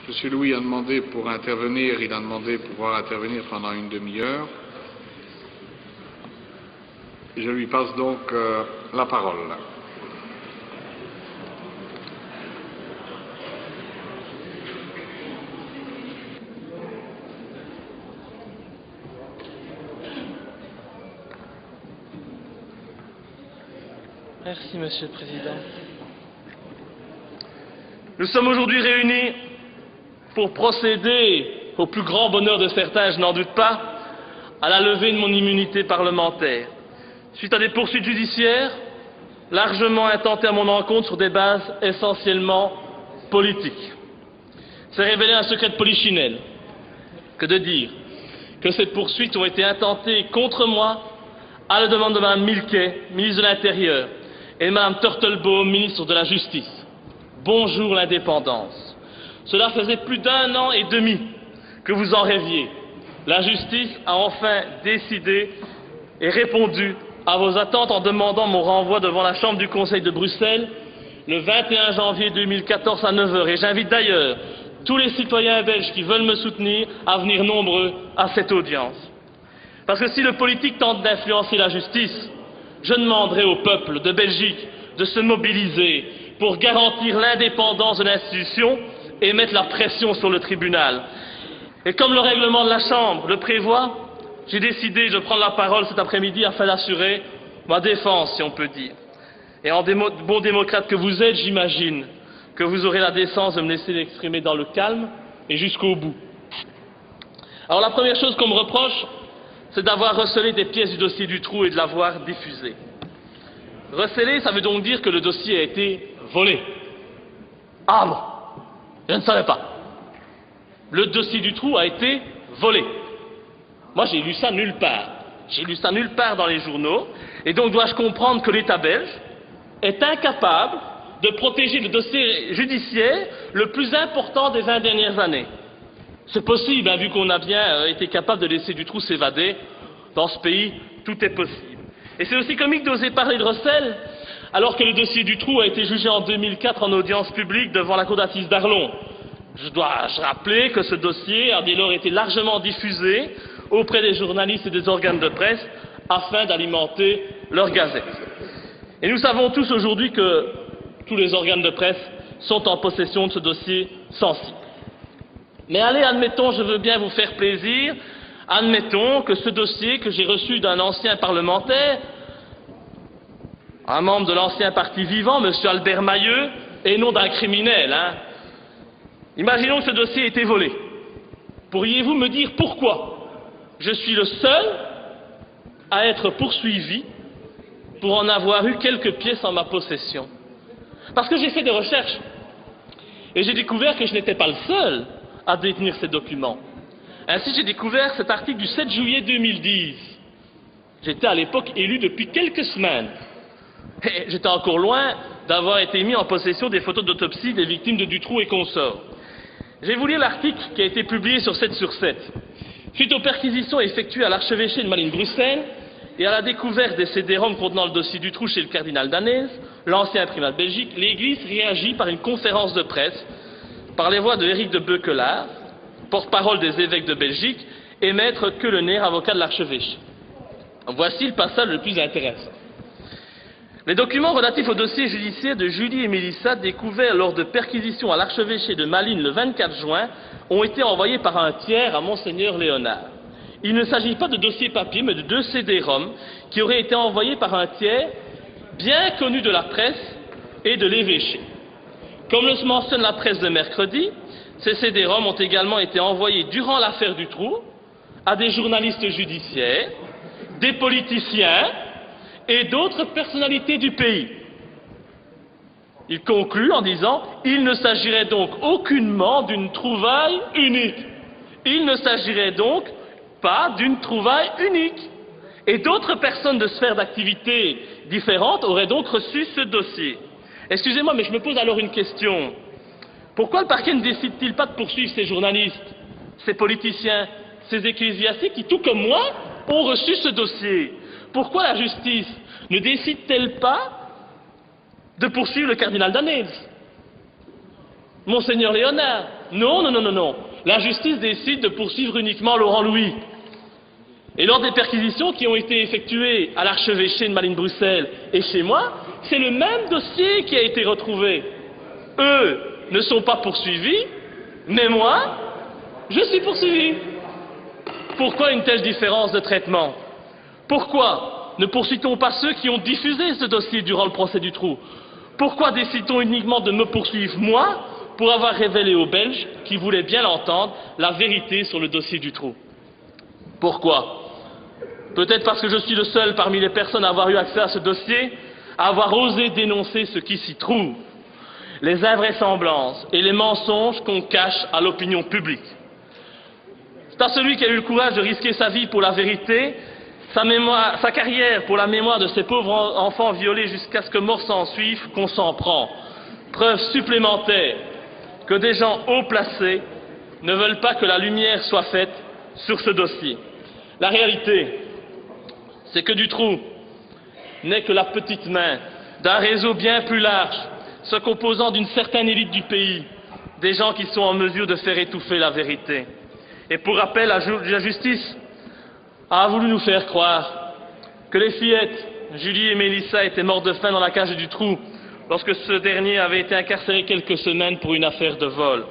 M. Louis a demandé pour intervenir, il a demandé pouvoir intervenir pendant une demi-heure. Je lui passe donc la parole. Merci, Monsieur le Président. Nous sommes aujourd'hui réunis pour procéder, au plus grand bonheur de certains, je n'en doute pas, à la levée de mon immunité parlementaire, suite à des poursuites judiciaires largement intentées à mon encontre sur des bases essentiellement politiques. C'est révéler un secret de polichinelle que de dire que ces poursuites ont été intentées contre moi à la demande de Mme Milquet, ministre de l'Intérieur, et Mme Turtelbaum, ministre de la Justice. Bonjour l'indépendance. Cela faisait plus d'1 an et demi que vous en rêviez. La justice a enfin décidé et répondu à vos attentes en demandant mon renvoi devant la Chambre du Conseil de Bruxelles le 21 janvier 2014 à 9 h. Et j'invite d'ailleurs tous les citoyens belges qui veulent me soutenir à venir nombreux à cette audience. Parce que si le politique tente d'influencer la justice, je demanderai au peuple de Belgique de se mobiliser pour garantir l'indépendance de l'institution et mettre la pression sur le tribunal. Et comme le règlement de la Chambre le prévoit, j'ai décidé de prendre la parole cet après-midi afin d'assurer ma défense, si on peut dire. Et en bon démocrate que vous êtes, j'imagine que vous aurez la décence de me laisser l'exprimer dans le calme et jusqu'au bout. Alors la première chose qu'on me reproche, c'est d'avoir recelé des pièces du dossier Dutroux et de l'avoir diffusé. Recelé, ça veut donc dire que le dossier a été volé. Ah bon, je ne savais pas. Le dossier Dutroux a été volé. Moi, j'ai lu ça nulle part. J'ai lu ça nulle part dans les journaux. Et donc, dois-je comprendre que l'État belge est incapable de protéger le dossier judiciaire le plus important des 20 dernières années? C'est possible, hein, vu qu'on a bien été capable de laisser Dutroux s'évader. Dans ce pays, tout est possible. Et c'est aussi comique d'oser parler de recel, alors que le dossier Dutroux a été jugé en 2004 en audience publique devant la cour d'assises d'Arlon. Je dois rappeler que ce dossier a dès lors été largement diffusé auprès des journalistes et des organes de presse afin d'alimenter leur gazette. Et nous savons tous aujourd'hui que tous les organes de presse sont en possession de ce dossier sensible. Mais allez, admettons, je veux bien vous faire plaisir, admettons que ce dossier que j'ai reçu d'un ancien parlementaire, un membre de l'ancien parti vivant, M. Albert Mailleux, et non d'un criminel, hein. Imaginons que ce dossier ait été volé. Pourriez-vous me dire pourquoi je suis le seul à être poursuivi pour en avoir eu quelques pièces en ma possession? Parce que j'ai fait des recherches et j'ai découvert que je n'étais pas le seul à détenir ces documents. Ainsi, j'ai découvert cet article du 7 juillet 2010. J'étais à l'époque élu depuis quelques semaines. Et j'étais encore loin d'avoir été mis en possession des photos d'autopsie des victimes de Dutroux et consorts. Je vais vous lire l'article qui a été publié sur 7 sur 7. Suite aux perquisitions effectuées à l'archevêché de Malines-Bruxelles et à la découverte des CD-ROM contenant le dossier Dutroux chez le cardinal Danez, l'ancien primat de Belgique, l'Église réagit par une conférence de presse par les voix de Éric de Beuquelaar, porte-parole des évêques de Belgique, et maître Keulener, avocat de l'archevêché. Voici le passage le plus intéressant. Les documents relatifs au dossier judiciaire de Julie et Mélissa découverts lors de perquisitions à l'archevêché de Malines le 24 juin ont été envoyés par un tiers à Monseigneur Léonard. Il ne s'agit pas de dossiers papier, mais de 2 CD-ROM qui auraient été envoyés par un tiers bien connu de la presse et de l'évêché. Comme le mentionne la presse de mercredi, ces CD-ROM ont également été envoyés durant l'affaire Dutroux à des journalistes judiciaires, des politiciens et d'autres personnalités du pays. Il conclut en disant « Il ne s'agirait donc aucunement d'une trouvaille unique. Il ne s'agirait donc pas d'une trouvaille unique. Et d'autres personnes de sphères d'activité différentes auraient donc reçu ce dossier. » Excusez-moi, mais je me pose alors une question. Pourquoi le parquet ne décide-t-il pas de poursuivre ces journalistes, ces politiciens, ces ecclésiastiques qui, tout comme moi, ont reçu ce dossier? Pourquoi la justice ne décide-t-elle pas de poursuivre le cardinal Danez, Monseigneur Léonard, Non, non, non, non, non. La justice décide de poursuivre uniquement Laurent Louis. Et lors des perquisitions qui ont été effectuées à l'archevêché de Malines-Bruxelles et chez moi, c'est le même dossier qui a été retrouvé. Eux ne sont pas poursuivis, mais moi, je suis poursuivi. Pourquoi une telle différence de traitement? Pourquoi ne poursuit-on pas ceux qui ont diffusé ce dossier durant le procès du Trou? Pourquoi décide-t-on uniquement de me poursuivre, moi, pour avoir révélé aux Belges, qui voulaient bien l'entendre, la vérité sur le dossier du Trou? Pourquoi? Peut-être parce que je suis le seul parmi les personnes à avoir eu accès à ce dossier, à avoir osé dénoncer ce qui s'y trouve, les invraisemblances et les mensonges qu'on cache à l'opinion publique. C'est à celui qui a eu le courage de risquer sa vie pour la vérité, sa carrière pour la mémoire de ces pauvres enfants violés jusqu'à ce que mort s'en suive, qu'on s'en prend. Preuve supplémentaire que des gens haut placés ne veulent pas que la lumière soit faite sur ce dossier. La réalité, c'est que Dutroux n'est que la petite main d'un réseau bien plus large, se composant d'une certaine élite du pays, des gens qui sont en mesure de faire étouffer la vérité. Et pour rappel, la justice a voulu nous faire croire que les fillettes, Julie et Mélissa, étaient mortes de faim dans la cage du Trou lorsque ce dernier avait été incarcéré quelques semaines pour une affaire de vol.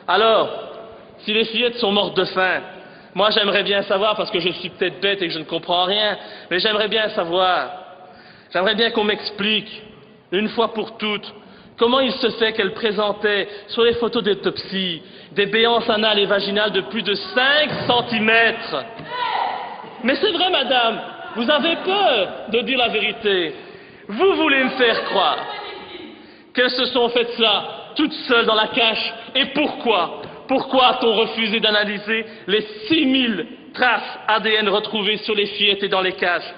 Alors, si les fillettes sont mortes de faim, moi j'aimerais bien savoir, parce que je suis peut-être bête et que je ne comprends rien, mais j'aimerais bien savoir, j'aimerais bien qu'on m'explique, une fois pour toutes, comment il se fait qu'elle présentait sur les photos d'autopsie des béances anales et vaginales de plus de 5 cm. Mais c'est vrai, madame, vous avez peur de dire la vérité. Vous voulez me faire croire qu'elles se sont faites cela toutes seules dans la cache. Et pourquoi? Pourquoi a-t-on refusé d'analyser les 6000 traces ADN retrouvées sur les fillettes et dans les caches?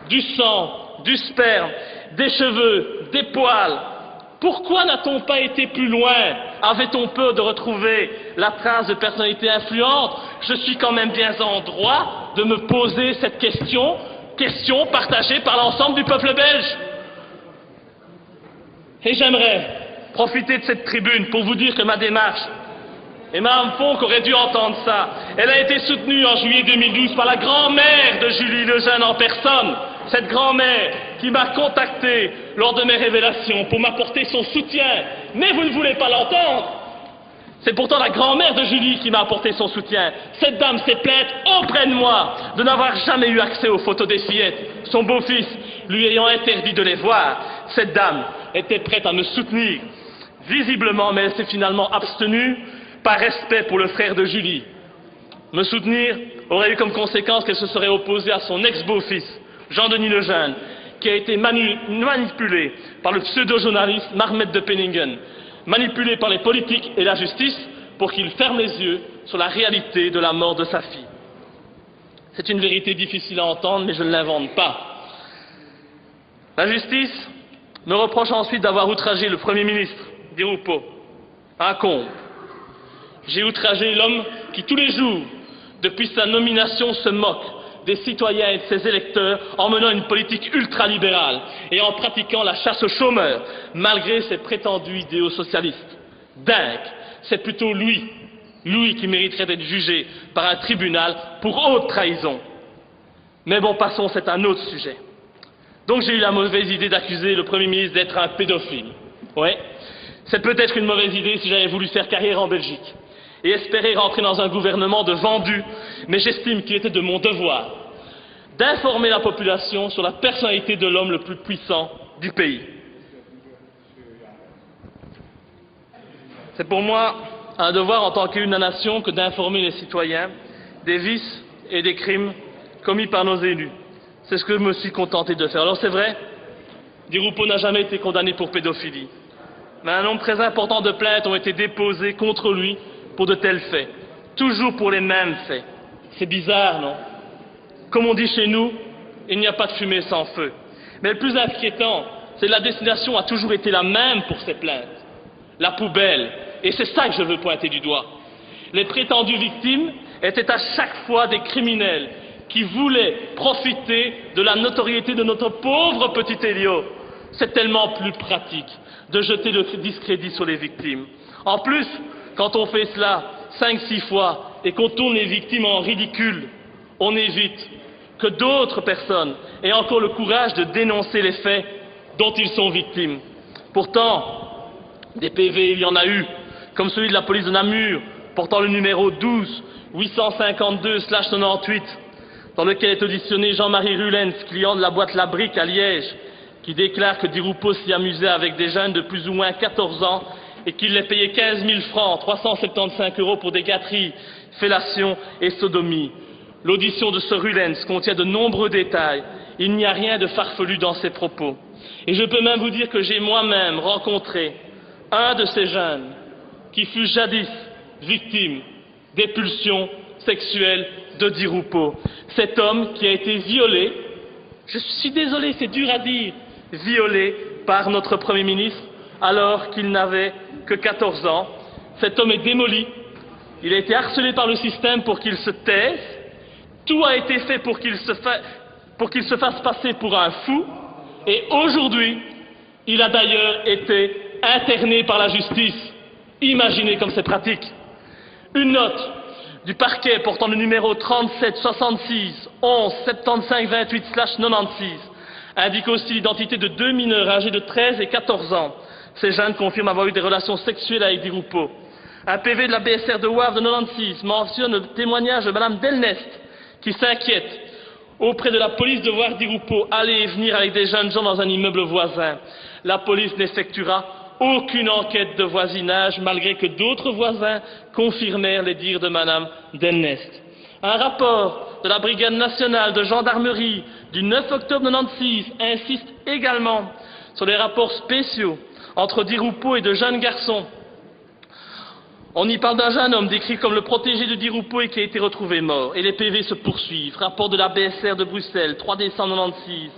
Du sang, du sperme, des cheveux, des poils. Pourquoi n'a-t-on pas été plus loin? Avait-on peur de retrouver la trace de personnalité influente? Je suis quand même bien en droit de me poser cette question partagée par l'ensemble du peuple belge. Et j'aimerais profiter de cette tribune pour vous dire que ma démarche, et Mme Fonck aurait dû entendre ça, elle a été soutenue en juillet 2012 par la grand-mère de Julie Lejeune en personne. Cette grand-mère qui m'a contacté lors de mes révélations pour m'apporter son soutien. Mais vous ne voulez pas l'entendre. C'est pourtant la grand-mère de Julie qui m'a apporté son soutien. Cette dame s'est plainte auprès de moi de n'avoir jamais eu accès aux photos des fillettes, son beau-fils lui ayant interdit de les voir. Cette dame était prête à me soutenir, visiblement, mais elle s'est finalement abstenue par respect pour le frère de Julie. Me soutenir aurait eu comme conséquence qu'elle se serait opposée à son ex-beau-fils, Jean-Denis Lejeune, qui a été manipulé par le pseudo-journaliste Marmet de Penningen, manipulé par les politiques et la justice pour qu'il ferme les yeux sur la réalité de la mort de sa fille. C'est une vérité difficile à entendre, mais je ne l'invente pas. La justice me reproche ensuite d'avoir outragé le Premier ministre, Di Rupo, un comble. J'ai outragé l'homme qui, tous les jours, depuis sa nomination, se moque des citoyens et de ses électeurs en menant une politique ultralibérale et en pratiquant la chasse aux chômeurs, malgré ses prétendus idéaux socialistes. Dingue, c'est plutôt lui qui mériterait d'être jugé par un tribunal pour haute trahison. Mais bon, passons, c'est un autre sujet. Donc j'ai eu la mauvaise idée d'accuser le Premier ministre d'être un pédophile. Ouais, c'est peut-être une mauvaise idée si j'avais voulu faire carrière en Belgique et espérer rentrer dans un gouvernement de vendus, mais j'estime qu'il était de mon devoir d'informer la population sur la personnalité de l'homme le plus puissant du pays. C'est pour moi un devoir en tant qu'élu de la nation que d'informer les citoyens des vices et des crimes commis par nos élus. C'est ce que je me suis contenté de faire. Alors c'est vrai, Di Rupo n'a jamais été condamné pour pédophilie, mais un nombre très important de plaintes ont été déposées contre lui pour de tels faits, toujours pour les mêmes faits. C'est bizarre, non? Comme on dit chez nous, il n'y a pas de fumée sans feu. Mais le plus inquiétant, c'est que la destination a toujours été la même pour ces plaintes. La poubelle. Et c'est ça que je veux pointer du doigt. Les prétendues victimes étaient à chaque fois des criminels qui voulaient profiter de la notoriété de notre pauvre petit Elio. C'est tellement plus pratique de jeter le discrédit sur les victimes. En plus, quand on fait cela 5-6 fois et qu'on tourne les victimes en ridicule, on évite que d'autres personnes aient encore le courage de dénoncer les faits dont ils sont victimes. Pourtant, des PV, il y en a eu, comme celui de la police de Namur, portant le numéro 12-852/98, dans lequel est auditionné Jean-Marie Rulens, client de la boîte La Brique à Liège, qui déclare que Di Rupo s'y amusait avec des jeunes de plus ou moins 14 ans et qu'il les payait 15 000 francs, 375 € pour des gâteries, fellations et sodomies. L'audition de ce Rulens contient de nombreux détails. Il n'y a rien de farfelu dans ses propos. Et je peux même vous dire que j'ai moi-même rencontré un de ces jeunes qui fut jadis victime des pulsions sexuelles de Di Rupo. Cet homme qui a été violé, je suis désolé, c'est dur à dire, violé par notre Premier ministre alors qu'il n'avait que 14 ans. Cet homme est démoli, il a été harcelé par le système pour qu'il se taise, tout a été fait pour qu'il se fasse passer pour un fou, et aujourd'hui, il a d'ailleurs été interné par la justice. Imaginez comme c'est pratique. Une note du parquet portant le numéro 37 66 11 75 28/96 indique aussi l'identité de 2 mineurs âgés de 13 et 14 ans. Ces jeunes confirment avoir eu des relations sexuelles avec Di Rupo. Un PV de la BSR de Wavre de 96 mentionne le témoignage de Madame Delnest qui s'inquiète auprès de la police de voir Di Rupo aller et venir avec des jeunes gens dans un immeuble voisin. La police n'effectuera aucune enquête de voisinage, malgré que d'autres voisins confirmèrent les dires de Madame Delnest. Un rapport de la Brigade nationale de gendarmerie du 9 octobre 96 insiste également sur les rapports spéciaux entre Di Rupo et de jeunes garçons. On y parle d'un jeune homme décrit comme le protégé de Di Rupo et qui a été retrouvé mort. Et les PV se poursuivent. Rapport de la BSR de Bruxelles, 3 décembre 96,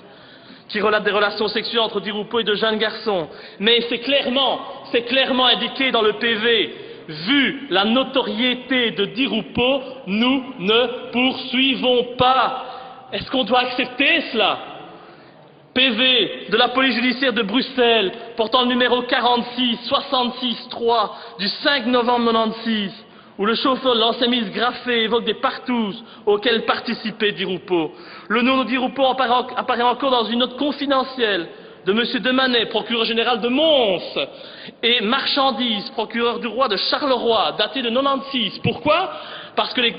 qui relate des relations sexuelles entre Di Rupo et de jeunes garçons. Mais c'est clairement indiqué dans le PV. Vu la notoriété de Di Rupo, nous ne poursuivons pas. Est-ce qu'on doit accepter cela? PV de la police judiciaire de Bruxelles, portant le numéro 46-66-3 du 5 novembre 96, où le chauffeur de l'ancien ministre Graffé évoque des partouzes auxquelles participait Di Rupo. Le nom de Di Rupo apparaît encore dans une note confidentielle de M. Demanet, procureur général de Mons, et Marchandise, procureur du roi de Charleroi, daté de 96. Pourquoi? Parce que les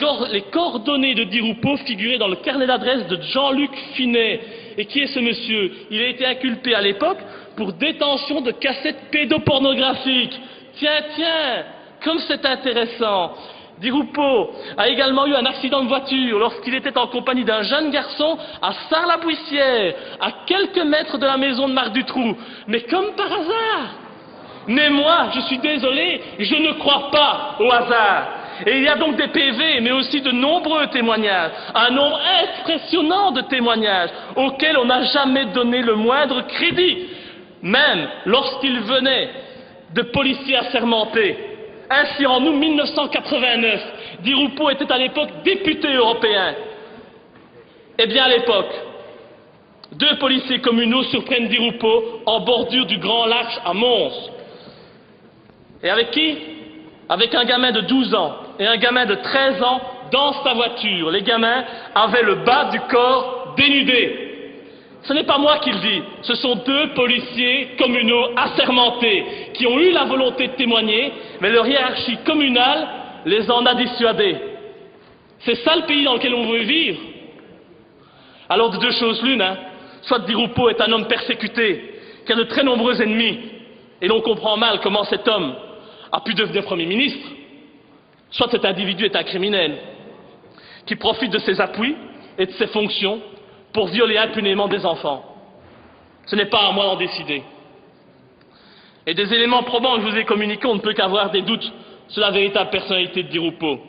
coordonnées de Di Rupo figuraient dans le carnet d'adresse de Jean-Luc Finet. Et qui est ce monsieur? Il a été inculpé à l'époque pour détention de cassettes pédopornographiques. Tiens, comme c'est intéressant. Di Rupo a également eu un accident de voiture lorsqu'il était en compagnie d'un jeune garçon à Sarre-la-Buissière, à quelques mètres de la maison de Marc Dutroux. Mais comme par hasard. Mais moi, je suis désolé, je ne crois pas au hasard. Et il y a donc des PV, mais aussi de nombreux témoignages, un nombre impressionnant de témoignages, auxquels on n'a jamais donné le moindre crédit, même lorsqu'ils venaient de policiers assermentés. Ainsi, en août 1989, Di Rupo était à l'époque député européen. Eh bien, à l'époque, 2 policiers communaux surprennent Di Rupo en bordure du Grand Lac à Mons. Et avec qui? Avec un gamin de 12 ans et un gamin de 13 ans dans sa voiture. Les gamins avaient le bas du corps dénudé. Ce n'est pas moi qui le dis, ce sont 2 policiers communaux assermentés qui ont eu la volonté de témoigner, mais leur hiérarchie communale les en a dissuadés. C'est ça le pays dans lequel on veut vivre. Alors de 2 choses l'une, soit Di Rupo est un homme persécuté, qui a de très nombreux ennemis, et l'on comprend mal comment cet homme a pu devenir Premier ministre, soit cet individu est un criminel qui profite de ses appuis et de ses fonctions pour violer impunément des enfants. Ce n'est pas à moi d'en décider. Et des éléments probants que je vous ai communiqués, on ne peut qu'avoir des doutes sur la véritable personnalité de Di Rupo.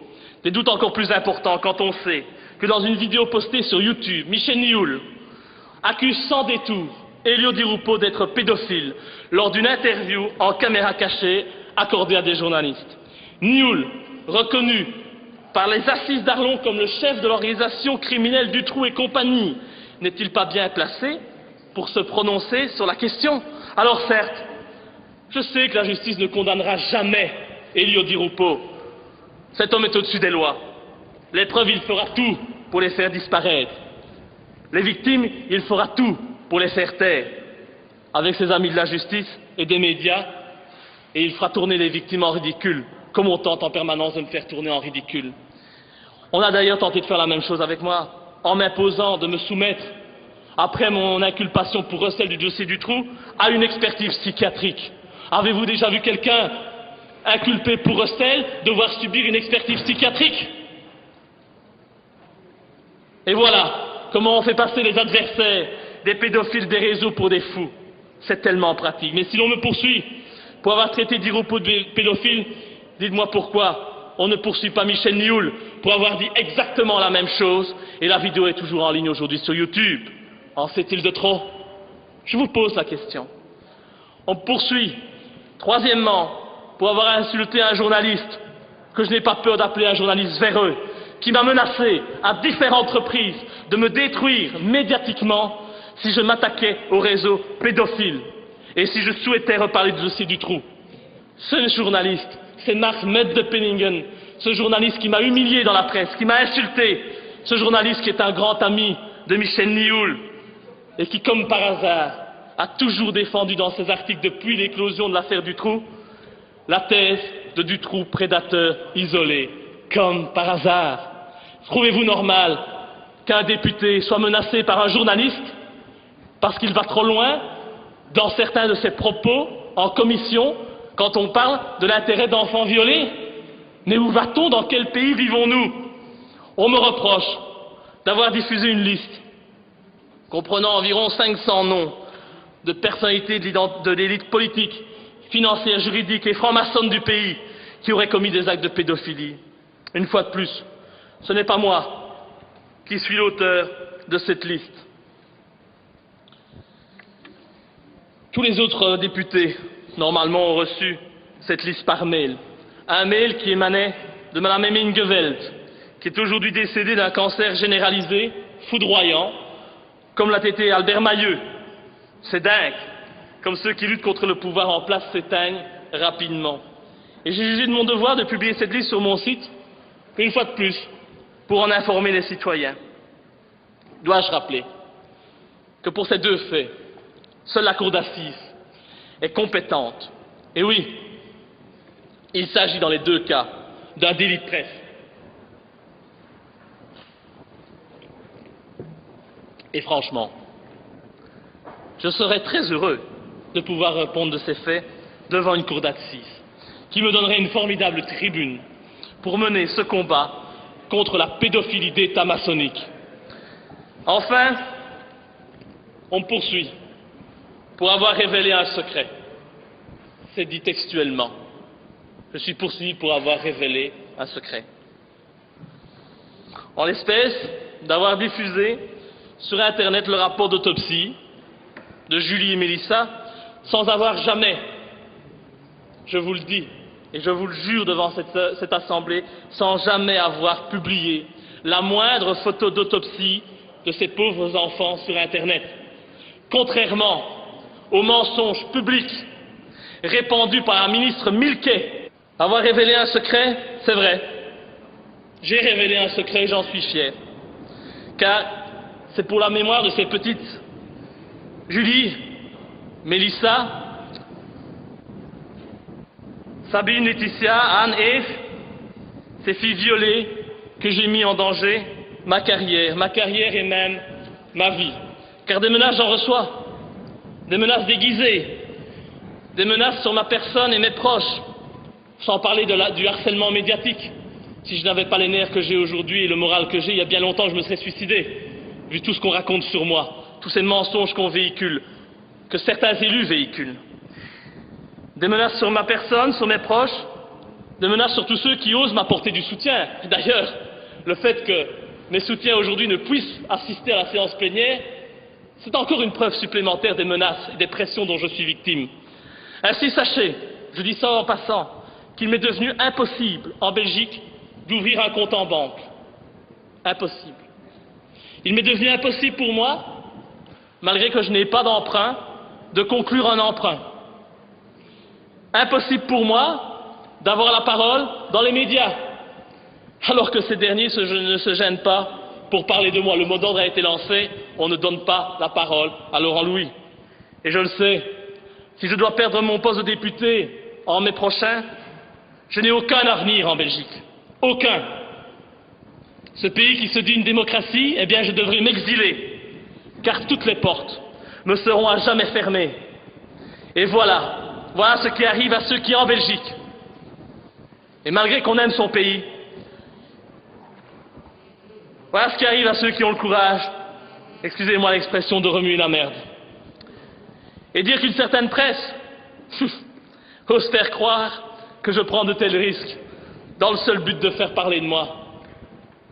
Des doutes encore plus importants quand on sait que dans une vidéo postée sur YouTube, Michel Nioul accuse sans détour Elio Di Rupo d'être pédophile lors d'une interview en caméra cachée accordée à des journalistes. Nioul, reconnu par les assises d'Arlon comme le chef de l'organisation criminelle Dutroux et compagnie, n'est-il pas bien placé pour se prononcer sur la question? Alors certes, je sais que la justice ne condamnera jamais Elio Di Rupo. Cet homme est au-dessus des lois. Les preuves, il fera tout pour les faire disparaître. Les victimes, il fera tout pour les faire taire. Avec ses amis de la justice et des médias, et il fera tourner les victimes en ridicule, comme on tente en permanence de me faire tourner en ridicule. On a d'ailleurs tenté de faire la même chose avec moi, en m'imposant de me soumettre, après mon inculpation pour recel du dossier Dutroux, à une expertise psychiatrique. Avez-vous déjà vu quelqu'un inculpé pour recel devoir subir une expertise psychiatrique? Et voilà comment on fait passer les adversaires des pédophiles des réseaux pour des fous. C'est tellement pratique. Mais si l'on me poursuit pour avoir traité Di Rupo de pédophile, dites-moi pourquoi on ne poursuit pas Michel Nioul pour avoir dit exactement la même chose, et la vidéo est toujours en ligne aujourd'hui sur YouTube. En sait-il de trop? Je vous pose la question. On me poursuit, troisièmement, pour avoir insulté un journaliste, que je n'ai pas peur d'appeler un journaliste véreux, qui m'a menacé à différentes reprises de me détruire médiatiquement si je m'attaquais au réseau pédophile et si je souhaitais reparler du dossier Dutroux. Ce journaliste, c'est Marc Mette de Penningen, ce journaliste qui m'a humilié dans la presse, qui m'a insulté, ce journaliste qui est un grand ami de Michel Nioul et qui, comme par hasard, a toujours défendu dans ses articles depuis l'éclosion de l'affaire Dutroux la thèse de Dutroux prédateur isolé, comme par hasard. Trouvez-vous normal qu'un député soit menacé par un journaliste parce qu'il va trop loin dans certains de ses propos en commission quand on parle de l'intérêt d'enfants violés? Mais où va-t-on? Dans quel pays vivons-nous? On me reproche d'avoir diffusé une liste comprenant environ 500 noms de personnalités de l'élite politique, financière, juridique et franc-maçonne du pays qui auraient commis des actes de pédophilie. Une fois de plus, ce n'est pas moi qui suis l'auteur de cette liste. Tous les autres députés, normalement, ont reçu cette liste par mail. Un mail qui émanait de Mme Hemming Geveld, qui est aujourd'hui décédée d'un cancer généralisé, foudroyant, comme l'a été Albert Mailleux. C'est dingue, comme ceux qui luttent contre le pouvoir en place s'éteignent rapidement. Et j'ai jugé de mon devoir de publier cette liste sur mon site, une fois de plus, pour en informer les citoyens. Dois-je rappeler que pour ces deux faits, seule la cour d'assises est compétente. Et oui, il s'agit dans les deux cas d'un délit de presse. Et franchement, je serais très heureux de pouvoir répondre de ces faits devant une cour d'assises, qui me donnerait une formidable tribune pour mener ce combat contre la pédophilie d'État maçonnique. Enfin, on me poursuit pour avoir révélé un secret. C'est dit textuellement. Je suis poursuivi pour avoir révélé un secret. En l'espèce, d'avoir diffusé sur Internet le rapport d'autopsie de Julie et Mélissa sans avoir jamais, je vous le dis et je vous le jure devant cette assemblée, sans jamais avoir publié la moindre photo d'autopsie de ces pauvres enfants sur Internet. Contrairement aux mensonges publics répandus par un ministre Milquet. Avoir révélé un secret, c'est vrai. J'ai révélé un secret et j'en suis fier. Car c'est pour la mémoire de ces petites Julie, Mélissa, Sabine, Laetitia, Anne, Eve, ces filles violées que j'ai mis en danger ma carrière et même ma vie. Car des menaces, j'en reçois. Des menaces déguisées, des menaces sur ma personne et mes proches, sans parler du harcèlement médiatique. Si je n'avais pas les nerfs que j'ai aujourd'hui et le moral que j'ai, il y a bien longtemps, je me serais suicidé, vu tout ce qu'on raconte sur moi, tous ces mensonges qu'on véhicule, que certains élus véhiculent. Des menaces sur ma personne, sur mes proches, des menaces sur tous ceux qui osent m'apporter du soutien. D'ailleurs, le fait que mes soutiens aujourd'hui ne puissent assister à la séance plénière, c'est encore une preuve supplémentaire des menaces et des pressions dont je suis victime. Ainsi, sachez, je dis ça en passant, qu'il m'est devenu impossible, en Belgique, d'ouvrir un compte en banque. Impossible. Il m'est devenu impossible pour moi, malgré que je n'ai pas d'emprunt, de conclure un emprunt. Impossible pour moi d'avoir la parole dans les médias, alors que ces derniers ne se gênent pas pour parler de moi. Le mot d'ordre a été lancé, on ne donne pas la parole à Laurent Louis. Et je le sais, si je dois perdre mon poste de député en mai prochain, je n'ai aucun avenir en Belgique. Aucun. Ce pays qui se dit une démocratie, eh bien je devrais m'exiler, car toutes les portes me seront à jamais fermées. Et voilà ce qui arrive à ceux qui en Belgique. Et malgré qu'on aime son pays, voilà ce qui arrive à ceux qui ont le courage, excusez-moi l'expression, de remuer la merde. Et dire qu'une certaine presse ose faire croire que je prends de tels risques dans le seul but de faire parler de moi,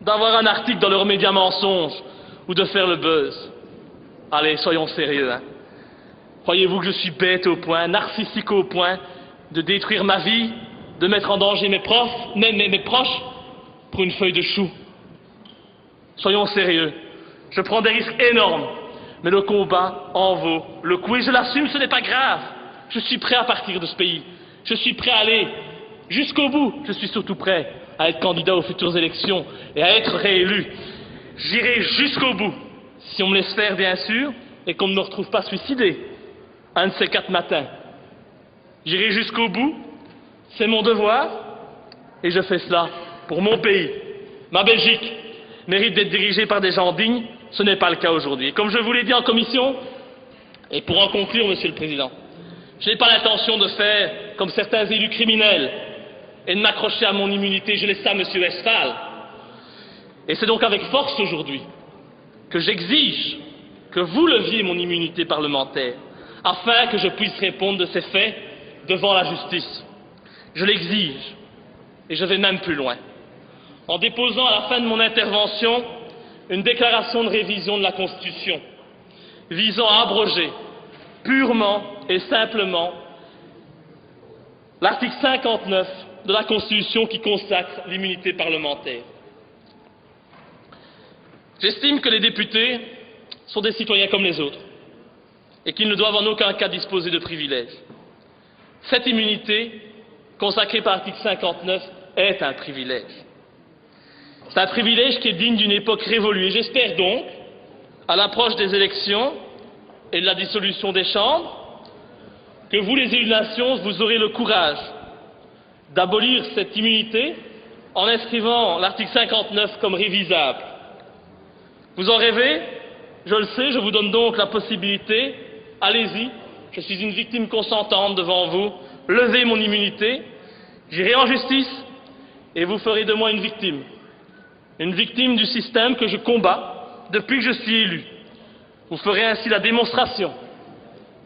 d'avoir un article dans leurs médias mensonges ou de faire le buzz. Allez, soyons sérieux, hein. Croyez-vous que je suis bête au point, narcissique au point de détruire ma vie, de mettre en danger mes proches pour une feuille de chou? Soyons sérieux. Je prends des risques énormes, mais le combat en vaut le coup. Et je l'assume, ce n'est pas grave. Je suis prêt à partir de ce pays. Je suis prêt à aller jusqu'au bout. Je suis surtout prêt à être candidat aux futures élections et à être réélu. J'irai jusqu'au bout, si on me laisse faire, bien sûr, et qu'on ne me retrouve pas suicidé un de ces 4 matins. J'irai jusqu'au bout, c'est mon devoir, et je fais cela pour mon pays. Ma Belgique mérite d'être dirigée par des gens dignes, ce n'est pas le cas aujourd'hui. Et comme je vous l'ai dit en commission, et pour en conclure, Monsieur le Président, je n'ai pas l'intention de faire comme certains élus criminels et de m'accrocher à mon immunité, je laisse ça à Monsieur Westphal. Et c'est donc avec force aujourd'hui que j'exige que vous leviez mon immunité parlementaire, afin que je puisse répondre de ces faits devant la justice. Je l'exige, et je vais même plus loin, en déposant à la fin de mon intervention une déclaration de révision de la Constitution, visant à abroger purement et simplement l'article 59 de la Constitution qui consacre l'immunité parlementaire. J'estime que les députés sont des citoyens comme les autres et qu'ils ne doivent en aucun cas disposer de privilèges. Cette immunité, consacrée par l'article 59, est un privilège. C'est un privilège qui est digne d'une époque révolue. Et j'espère donc, à l'approche des élections et de la dissolution des chambres, que vous, les élus de la nation, vous aurez le courage d'abolir cette immunité en inscrivant l'article 59 comme révisable. Vous en rêvez? Je le sais, je vous donne donc la possibilité. Allez-y, je suis une victime consentante devant vous. Levez mon immunité, j'irai en justice et vous ferez de moi une victime. Une victime du système que je combats depuis que je suis élu. Vous ferez ainsi la démonstration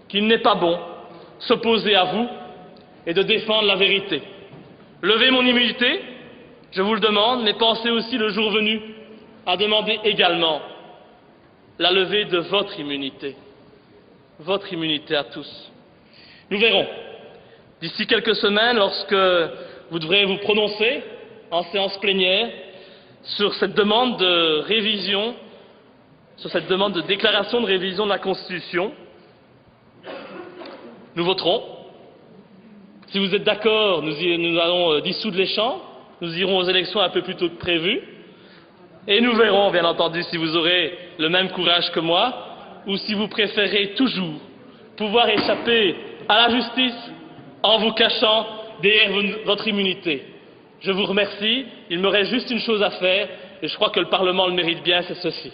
qu'il n'est pas bon s'opposer à vous et de défendre la vérité. Levez mon immunité, je vous le demande, mais pensez aussi le jour venu à demander également la levée de votre immunité à tous. Nous verrons, d'ici quelques semaines, lorsque vous devrez vous prononcer en séance plénière sur cette demande de révision, sur cette demande de déclaration de révision de la Constitution, nous voterons. Si vous êtes d'accord, nous allons dissoudre les chambres, nous irons aux élections un peu plus tôt que prévu, et nous verrons, bien entendu, si vous aurez le même courage que moi, ou si vous préférez toujours pouvoir échapper à la justice en vous cachant derrière votre immunité. Je vous remercie, il me reste juste une chose à faire, et je crois que le Parlement le mérite bien, c'est ceci.